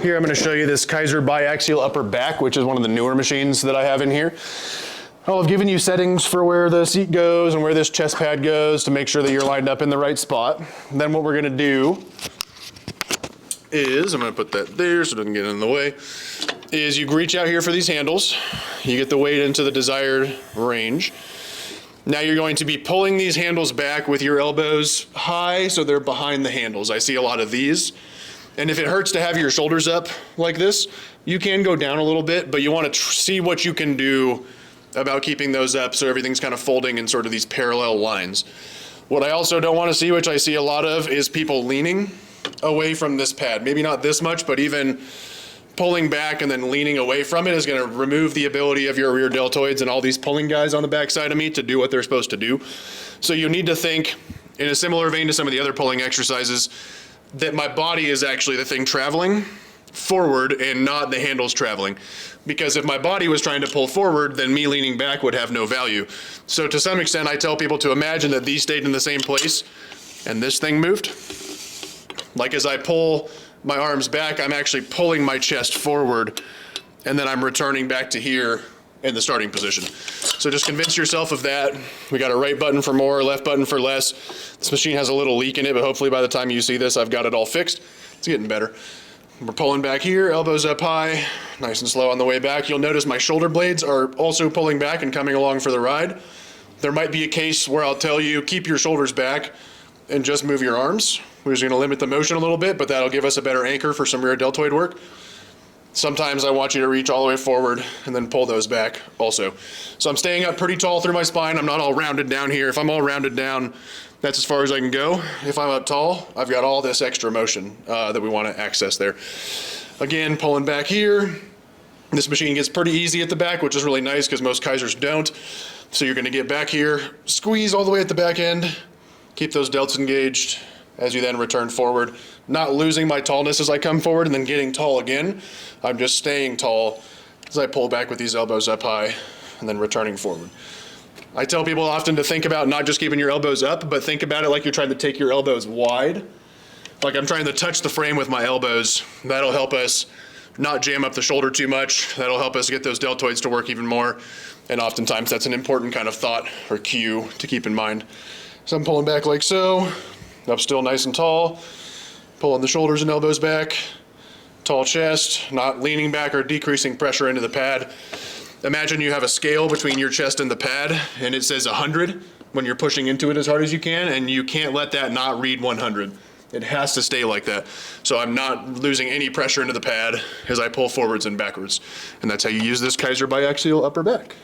Here I'm going to show you this Keiser Biaxial upper back, which is one of the newer machines that I have in here. I've given you settings for where the seat goes and where this chest pad goes to make sure that you're lined up in the right spot. And then what we're going to do is, I'm going to put that there so it doesn't get in the way, is you reach out here for these handles. You get the weight into the desired range. Now you're going to be pulling these handles back with your elbows high so they're behind the handles. I see a lot of these. And if it hurts to have your shoulders up like this, you can go down a little bit, but you want to see what you can do about keeping those up so everything's kind of folding in sort of these parallel lines. What I also don't want to see, which I see a lot of, is people leaning away from this pad. Maybe not this much, but even pulling back and then leaning away from it is going to remove the ability of your rear deltoids and all these pulling guys on the back side of me to do what they're supposed to do. So you need to think, in a similar vein to some of the other pulling exercises, that my body is actually the thing traveling forward and not the handles traveling. Because if my body was trying to pull forward, then me leaning back would have no value. So to some extent, I tell people to imagine that these stayed in the same place and this thing moved. Like as I pull my arms back, I'm actually pulling my chest forward and then I'm returning back to here in the starting position. So just convince yourself of that. We got a right button for more, left button for less. This machine has a little leak in it, but hopefully by the time you see this, I've got it all fixed. It's getting better. We're pulling back here, elbows up high, nice and slow on the way back. You'll notice my shoulder blades are also pulling back and coming along for the ride. There might be a case where I'll tell you, keep your shoulders back and just move your arms. We're just gonna limit the motion a little bit, but that'll give us a better anchor for some rear deltoid work. Sometimes I want you to reach all the way forward and then pull those back also. So I'm staying up pretty tall through my spine. I'm not all rounded down here. If I'm all rounded down, that's as far as I can go. If I'm up tall, I've got all this extra motion that we want to access there. Again, pulling back here. This machine gets pretty easy at the back, which is really nice because most Keisers don't. So you're going to get back here, squeeze all the way at the back end, keep those delts engaged as you then return forward. Not losing my tallness as I come forward and then getting tall again. I'm just staying tall as I pull back with these elbows up high and then returning forward. I tell people often to think about not just keeping your elbows up, but think about it like you're trying to take your elbows wide. Like I'm trying to touch the frame with my elbows. That'll help us not jam up the shoulder too much. That'll help us get those deltoids to work even more. And oftentimes that's an important kind of thought or cue to keep in mind. So I'm pulling back like so, up still nice and tall, pulling the shoulders and elbows back, tall chest, not leaning back or decreasing pressure into the pad. Imagine you have a scale between your chest and the pad and it says 100 when you're pushing into it as hard as you can, and you can't let that not read 100. It has to stay like that. So I'm not losing any pressure into the pad as I pull forwards and backwards. And that's how you use this Keiser Biaxial upper back.